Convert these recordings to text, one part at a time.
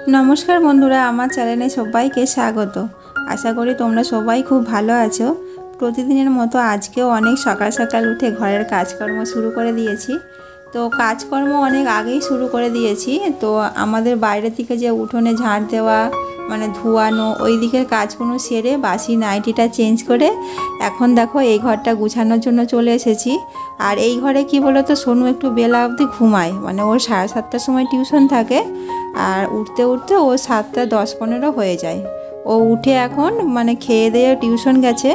नमस्कार बंधुरा आमार चैनेले सबाइके स्वागत। आशा करी तोमरा सबाई खूब भालो आछो। प्रतिदिनेर मतो आजकेও अनेक सकाल सकाल उठे घरेर काजकर्म शुरू करे दिएछि। तो काजकर्म अनेक आगेई शुरू करे दिएछि। तो आमादेर बाइरे थेके जे उठोने झाड़ देवा মানে ধোয়ানো ওই দিকের কাজগুলো সেরে বাসি নাইটিটা চেঞ্জ করে এখন দেখো এই ঘরটা গুছানোর জন্য চলে এসেছি। আর এই ঘরে কি বলো তো, সোনু একটু বেলা অবধি ঘুমায়, মানে ওর 7:30টার সময় টিউশন থাকে আর উঠতে উঠতে ও 7:10-15 হয়ে যায়। ও উঠে এখন মানে খেয়ে দিয়ে টিউশন গেছে।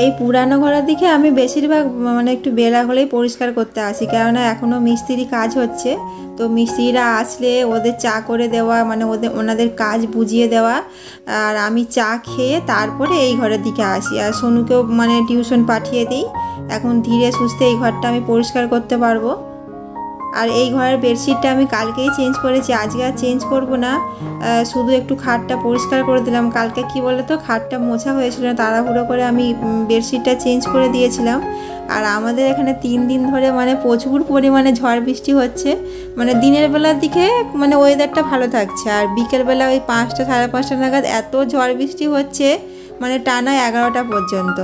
এই পুরানো ঘরের দিকে আমি বেশিরভাগ মানে একটু বেলা হলেই পরিষ্কার করতে আসি, কেননা এখনও মিস্ত্রি কাজ হচ্ছে। তো মিস্ত্রিরা আসলে ওদের চা করে দেওয়া, মানে ওনাদের কাজ বুঝিয়ে দেওয়া, আর আমি চা খেয়ে তারপরে এই ঘরের দিকে আসি। আর সোনুকেও মানে টিউশন পাঠিয়ে দিই। এখন ধীরে সুস্থে এই ঘরটা আমি পরিষ্কার করতে পারবো। আর এই ঘরের বেডশিটটা আমি কালকেই চেঞ্জ করেছি, আজকে আর চেঞ্জ করব না, শুধু একটু খাটটা পরিষ্কার করে দিলাম। কালকে কি বলে তো, খাটটা মোছা হয়েছিল না, তাড়াহুড়ো করে আমি বেডশিটটা চেঞ্জ করে দিয়েছিলাম। আর আমাদের এখানে 3 দিন ধরে মানে প্রচুর পরিমাণে ঝড় বৃষ্টি হচ্ছে। মানে দিনের বেলার দিকে মানে ওয়েদারটা ভালো থাকছে, আর বিকেলবেলা ওই 5টা 5:30 নাগাদ এত ঝড় বৃষ্টি হচ্ছে, মানে টানা 11টা পর্যন্ত।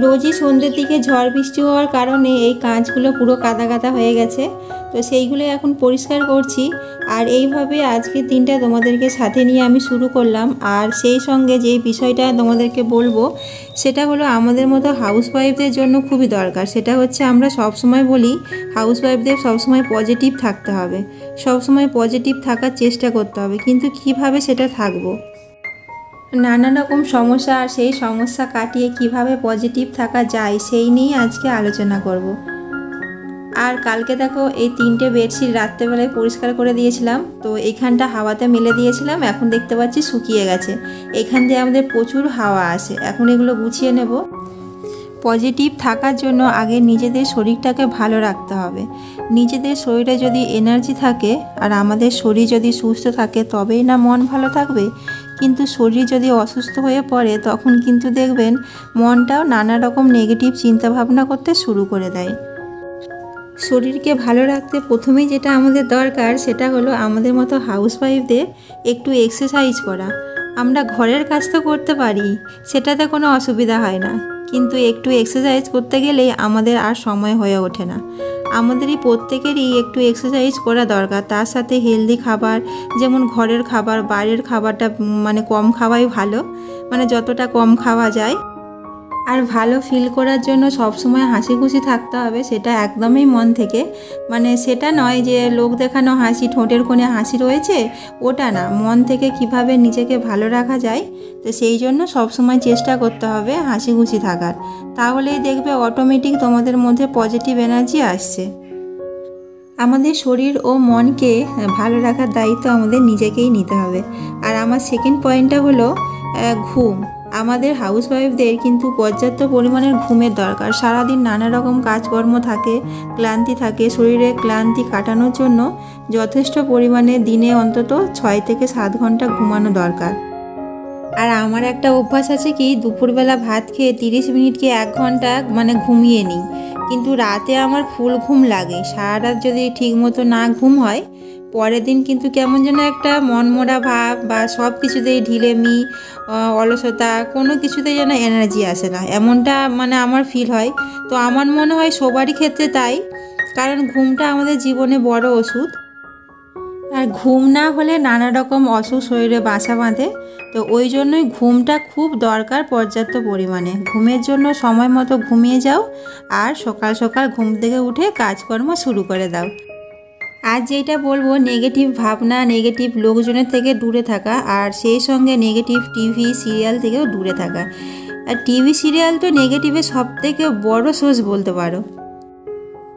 রোজই সন্ধ্যের দিকে ঝড় বৃষ্টি হওয়ার কারণে এই কাঁচগুলো পুরো কাদা কাদা হয়ে গেছে। তো সেইগুলো এখন পরিষ্কার করছি। আর এইভাবে আজকের দিনটা তোমাদেরকে সাথে নিয়ে আমি শুরু করলাম। আর সেই সঙ্গে যে বিষয়টা তোমাদেরকে বলবো সেটা হলো আমাদের মতো হাউসওয়াইফদের জন্য খুবই দরকার। সেটা হচ্ছে আমরা সবসময় বলি হাউসওয়াইফদের সবসময় পজিটিভ থাকতে হবে, সবসময় পজিটিভ থাকার চেষ্টা করতে হবে। কিন্তু কিভাবে সেটা থাকবো, নানা রকম সমস্যা, আর সেই সমস্যা কাটিয়ে কিভাবে পজিটিভ থাকা যায় সেই নিয়ে আজকে আলোচনা করব। আর কালকে দেখো এই 3টে বেডশিট রাত্রেবেলায় পরিষ্কার করে দিয়েছিলাম। তো এইখানটা হাওয়াতে মেলে দিয়েছিলাম, এখন দেখতে পাচ্ছি শুকিয়ে গেছে। এখান দিয়ে আমাদের প্রচুর হাওয়া আসে। এখন এগুলো গুছিয়ে নেব। পজিটিভ থাকার জন্য আগে নিজেদের শরীরটাকে ভালো রাখতে হবে। নিজেদের শরীরে যদি এনার্জি থাকে আর আমাদের শরীর যদি সুস্থ থাকে তবেই না মন ভালো থাকবে। কিন্তু শরীর যদি অসুস্থ হয়ে পড়ে তখন কিন্তু দেখবেন মনটাও নানা রকম নেগেটিভ চিন্তাভাবনা করতে শুরু করে দেয়। শরীরকে ভালো রাখতে প্রথমেই যেটা আমাদের দরকার সেটা হলো আমাদের মতো হাউসওয়াইফদের একটু এক্সারসাইজ করা। আমরা ঘরের কাজ তো করতে পারি, সেটাতে কোনো অসুবিধা হয় না, কিন্তু একটু এক্সারসাইজ করতে গেলেই আমাদের আর সময় হয়ে ওঠে না। আমাদেরই প্রত্যেকেরই একটু এক্সারসাইজ করা দরকার। তার সাথে হেলদি খাবার, যেমন ঘরের খাবার, বাইরের খাবারটা মানে কম খাওয়াই ভালো, মানে যতটা কম খাওয়া যায়। আর ভালো ফিল করার জন্য সবসময় হাসি খুশি থাকতে হবে, সেটা একদমই মন থেকে। মানে সেটা নয় যে লোক দেখানো হাসি, ঠোঁটের কোণে হাসি রয়েছে, ওটা না, মন থেকে কিভাবে নিজেকে ভালো রাখা যায়। তো সেই জন্য সবসময় চেষ্টা করতে হবে হাসি খুশি থাকার, তাহলেই দেখবে অটোমেটিক তোমাদের মধ্যে পজিটিভ এনার্জি আসছে। আমাদের শরীর ও মনকে ভালো রাখার দায়িত্ব আমাদের নিজেকেই নিতে হবে। আর আমার সেকেন্ড পয়েন্টটা হলো ঘুম। আমাদের হাউসওয়াইফদের কিন্তু পর্যাপ্ত পরিমাণের ঘুমের দরকার। সারাদিন নানা রকম কাজকর্ম থাকে, ক্লান্তি থাকে, শরীরে ক্লান্তি কাটানোর জন্য যথেষ্ট পরিমাণে দিনে অন্তত 6 থেকে 7 ঘন্টা ঘুমানো দরকার। আর আমার একটা অভ্যাস আছে কি, দুপুরবেলা ভাত খেয়ে 30 মিনিট কি 1 ঘন্টা মানে ঘুমিয়ে নিই, কিন্তু রাতে আমার ফুল ঘুম লাগে। সারা রাত যদি ঠিক মতো না ঘুম হয় পরের দিন কিন্তু কেমন যেন একটা মনমরা ভাব, বা সব কিছুতেই ঢিলেমি, অলসতা, কোনো কিছুতেই যেন এনার্জি আসে না, এমনটা মানে আমার ফিল হয়। তো আমার মনে হয় সবারই ক্ষেত্রে তাই, কারণ ঘুমটা আমাদের জীবনে বড় ওষুধ। আর ঘুম না হলে নানা রকম অসুখ শরীরে বাসা বাঁধে। তো ওই জন্যই ঘুমটা খুব দরকার, পর্যাপ্ত পরিমাণে। ঘুমের জন্য সময় মতো ঘুমিয়ে যাও, আর সকাল সকাল ঘুম থেকে উঠে কাজকর্ম শুরু করে দাও। আর যেটা বলবো, নেগেটিভ ভাবনা, নেগেটিভ লোকজনের থেকে দূরে থাকা, আর সেই সঙ্গে নেগেটিভ টিভি সিরিয়াল থেকেও দূরে থাকা। আর টিভি সিরিয়াল তো নেগেটিভের সবথেকে বড় সোর্স বলতে পারো।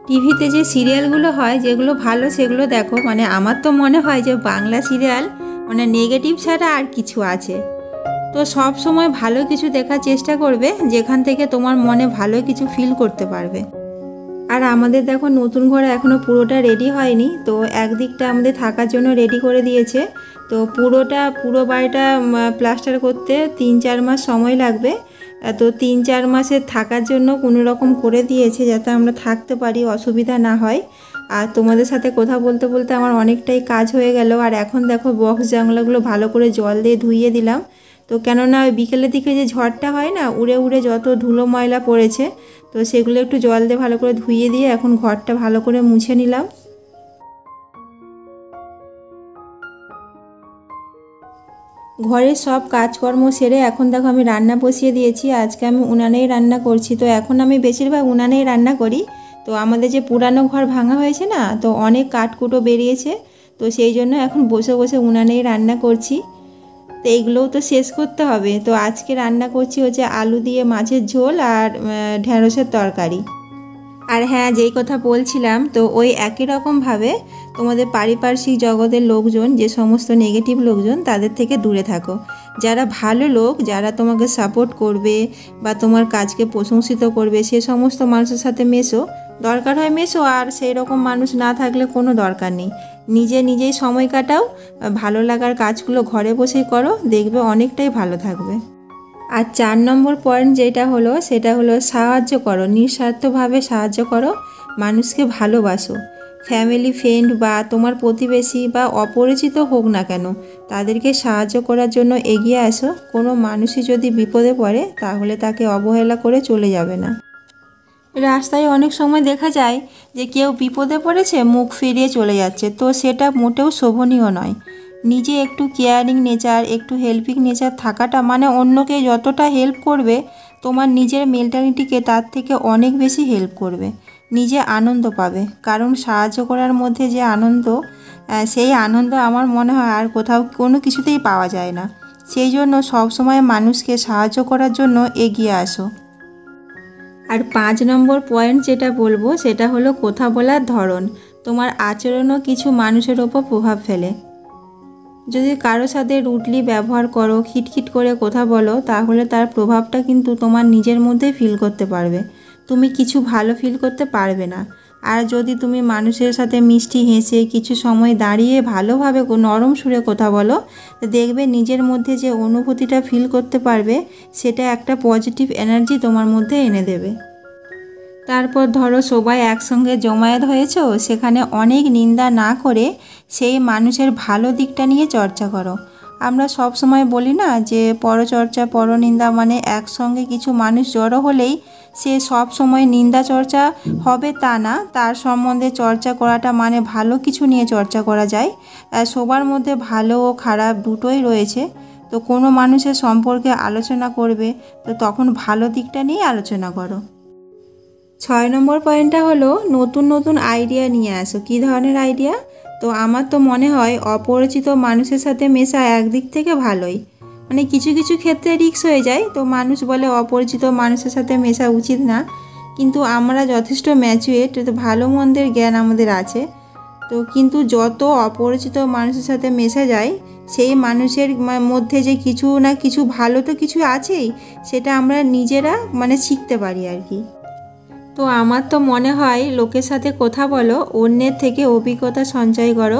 টিভিতে যে সিরিয়ালগুলো হয় যেগুলো ভালো সেগুলো দেখো। মানে আমার তো মনে হয় যে বাংলা সিরিয়াল মানে নেগেটিভ ছাড়া আর কিছু আছে। তো সব সময় ভালো কিছু দেখার চেষ্টা করবে, যেখান থেকে তোমার মনে ভালো কিছু ফিল করতে পারবে। আর আমাদের দেখো নতুন ঘর এখনও পুরোটা রেডি হয়নি, তো একদিকটা আমাদের থাকার জন্য রেডি করে দিয়েছে। তো পুরো বাড়িটা প্লাস্টার করতে 3-4 মাস সময় লাগবে। তো 3-4 মাসের থাকার জন্য কোনো রকম করে দিয়েছে যাতে আমরা থাকতে পারি, অসুবিধা না হয়। আর তোমাদের সাথে কথা বলতে বলতে আমার অনেকটাই কাজ হয়ে গেল। আর এখন দেখো বক্স জানলাগুলো ভালো করে জল দিয়ে ধুইয়ে দিলাম। তো কেননা ওই বিকেলের দিকে যে ঝড়টা হয় না, উড়ে উড়ে যত ধুলো ময়লা পড়েছে, তো সেগুলো একটু জল দিয়ে ভালো করে ধুইয়ে দিয়ে এখন ঘরটা ভালো করে মুছে নিলাম। ঘরের সব কাজকর্ম সেরে এখন দেখো আমি রান্না বসিয়ে দিয়েছি। আজকে আমি উনানেই রান্না করছি। তো এখন আমি বেশিরভাগ উনানেই রান্না করি। তো আমাদের যে পুরানো ঘর ভাঙা হয়েছে না, তো অনেক কাঠকুটো বেরিয়েছে, তো সেই জন্য এখন বসে বসে উনানেই রান্না করছি। তো এইগুলোও তো শেষ করতে হবে। তো আজকে রান্না করছি হচ্ছে আলু দিয়ে মাছের ঝোল আর ঢ্যাঁড়সের তরকারি। আর হ্যাঁ, যেই কথা বলছিলাম, তো ওই একই রকমভাবে তোমাদের পারিপার্শ্বিক জগতের লোকজন, যে সমস্ত নেগেটিভ লোকজন, তাদের থেকে দূরে থাকো। যারা ভালো লোক, যারা তোমাকে সাপোর্ট করবে বা তোমার কাজকে প্রশংসিত করবে, সে সমস্ত মানুষের সাথে মেশো, দরকার হয় মেশো। আর সেই রকম মানুষ না থাকলে কোনো দরকার নেই, নিজেই সময় কাটাও, ভালো লাগার কাজগুলো ঘরে বসেই করো, দেখবে অনেকটাই ভালো থাকবে। আর 4 নম্বর পয়েন্ট যেটা হলো, সেটা হলো সাহায্য করো, নিঃস্বার্থভাবে সাহায্য করো, মানুষকে ভালোবাসো। ফ্যামিলি, ফ্রেন্ড বা তোমার প্রতিবেশী বা অপরিচিত হোক না কেন, তাদেরকে সাহায্য করার জন্য এগিয়ে আসো। কোনো মানুষই যদি বিপদে পড়ে তাহলে তাকে অবহেলা করে চলে যাবে না। রাস্তায় অনেক সময় দেখা যায় যে কেউ বিপদে পড়েছে, মুখ ফিরিয়ে চলে যাচ্ছে, তো সেটা মোটেও শোভনীয় নয়। নিজে একটু কেয়ারিং নেচার, একটু হেল্পিং নেচার থাকাটা মানে অন্যকে যতটা হেল্প করবে, তোমার নিজের মেন্টালিটিকে তার থেকে অনেক বেশি হেল্প করবে, নিজে আনন্দ পাবে। কারণ সাহায্য করার মধ্যে যে আনন্দ, সেই আনন্দ আমার মনে হয় আর কোথাও কোনো কিছুতেই পাওয়া যায় না। সেই জন্য সবসময় মানুষকে সাহায্য করার জন্য এগিয়ে আসো। আর 5 নম্বর পয়েন্ট যেটা বলবো, সেটা হলো কথা বলার ধরন। তোমার আচরণও কিছু মানুষের ওপর প্রভাব ফেলে। যদি কারো সাথে রুডলি ব্যবহার করো, খিটখিট করে কথা বলো, তাহলে তার প্রভাবটা কিন্তু তোমার নিজের মধ্যেই ফিল করতে পারবে, তুমি কিছু ভালো ফিল করতে পারবে না। আর যদি তুমি মানুষের সাথে মিষ্টি হেসে কিছু সময় দাঁড়িয়ে ভালোভাবে নরম সুরে কথা বলো, দেখবে নিজের মধ্যে যে অনুভূতিটা ফিল করতে পারবে, সেটা একটা পজিটিভ এনার্জি তোমার মধ্যে এনে দেবে। তারপর ধরো সবাই একসঙ্গে জমায়েত হয়েছ, সেখানে অনেক নিন্দা না করে সেই মানুষের ভালো দিকটা নিয়ে চর্চা করো। আমরা সব সময় বলি না যে পরচর্চা পরনিন্দা, মানে একসঙ্গে কিছু মানুষ জড়ো হলেই সে সব সময় নিন্দা চর্চা হবে তা না, তার সম্বন্ধে চর্চা করাটা মানে ভালো কিছু নিয়ে চর্চা করা যায়। সবার মধ্যে ভালো ও খারাপ দুটোই রয়েছে। তো কোনো মানুষের সম্পর্কে আলোচনা করবে, তো তখন ভালো দিকটা নিয়ে আলোচনা করো। 6 নম্বর পয়েন্টটা হলো নতুন নতুন আইডিয়া নিয়ে আসো। কী ধরনের আইডিয়া? তো আমার তো মনে হয় অপরিচিত মানুষের সাথে মেশা একদিক থেকে ভালোই, মানে কিছু কিছু ক্ষেত্রে রিস্ক হয়ে যায়। তো মানুষ বলে অপরিচিত মানুষের সাথে মেশা উচিত না, কিন্তু আমরা যথেষ্ট ম্যাচুরেট, তো ভালো মন্দের জ্ঞান আমাদের আছে। তো কিন্তু যত অপরিচিত মানুষের সাথে মেশা যায়, সেই মানুষের মধ্যে যে কিছু না কিছু ভালো তো কিছু আছেই, সেটা আমরা নিজেরা মানে শিখতে পারি আর কি। তো আমার তো মনে হয় লোকের সাথে কথা বলো, অন্যের থেকে অভিজ্ঞতা সঞ্চয় করো,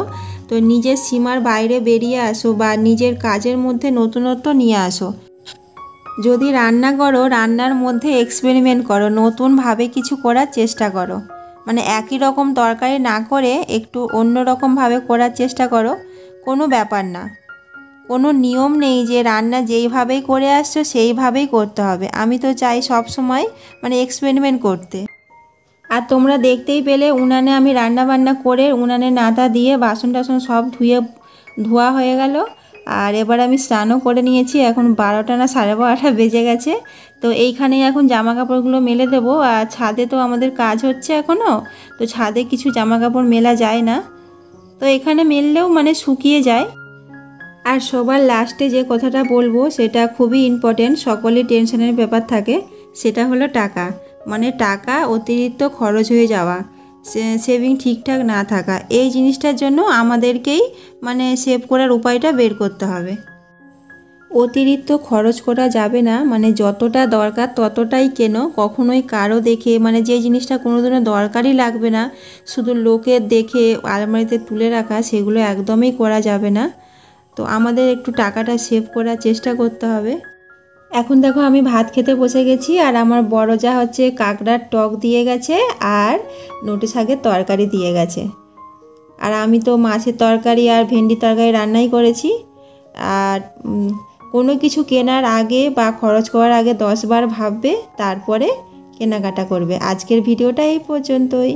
তো নিজের সীমার বাইরে বেরিয়ে আসো বা নিজের কাজের মধ্যে নতুনত্ব নিয়ে আসো। যদি রান্না করো, রান্নার মধ্যে এক্সপেরিমেন্ট করো, নতুনভাবে কিছু করার চেষ্টা করো। মানে একই রকম তরকারি না করে একটু অন্য রকমভাবে করার চেষ্টা করো। কোনো ব্যাপার না, কোনো নিয়ম নেই যে রান্না যেইভাবেই করে আসছো সেইভাবেই করতে হবে। আমি তো চাই সব সময় মানে এক্সপেরিমেন্ট করতে। আর তোমরা দেখতেই পেলে উনানে আমি রান্না বান্না করে উনানে নাতা দিয়ে বাসন টাসন সব ধোয়া হয়ে গেল। আর এবার আমি স্নানও করে নিয়েছি। এখন 12টা না 12:30 বেজে গেছে। তো এইখানেই এখন জামা কাপড়গুলো মেলে দেবো। আর ছাদে তো আমাদের কাজ হচ্ছে এখনও, তো ছাদে কিছু জামা কাপড় মেলা যায় না, তো এখানে মেললেও মানে শুকিয়ে যায়। আর সবার লাস্টে যে কথাটা বলবো সেটা খুবই ইম্পর্টেন্ট, সকলেই টেনশনের ব্যাপার থাকে, সেটা হলো টাকা। মানে টাকা অতিরিক্ত খরচ হয়ে যাওয়া, সেভিং ঠিকঠাক না থাকা, এই জিনিসটার জন্য আমাদেরকেই মানে সেভ করার উপায়টা বের করতে হবে। অতিরিক্ত খরচ করা যাবে না, মানে যতটা দরকার ততটাই কেনো। কখনোই কারো দেখে মানে যে জিনিসটা কোনোদিনও দরকারই লাগবে না, শুধু লোকের দেখে আলমারিতে তুলে রাখা, সেগুলো একদমই করা যাবে না। তো আমাদের একটু টাকাটা সেভ করার চেষ্টা করতে হবে। এখন দেখো আমি ভাত খেতে বসে গেছি, আর আমার বড় যা হচ্ছে কাঁকড়ার টক দিয়ে গেছে আর নোটে শাকের তরকারি দিয়ে গেছে। আর আমি তো মাছের তরকারি আর ভেন্ডি তরকারি রান্নাই করেছি। আর কোনো কিছু কেনার আগে বা খরচ করার আগে 10 বার ভাববে, তারপরে কেনাকাটা করবে। আজকের ভিডিওটা এই পর্যন্তই।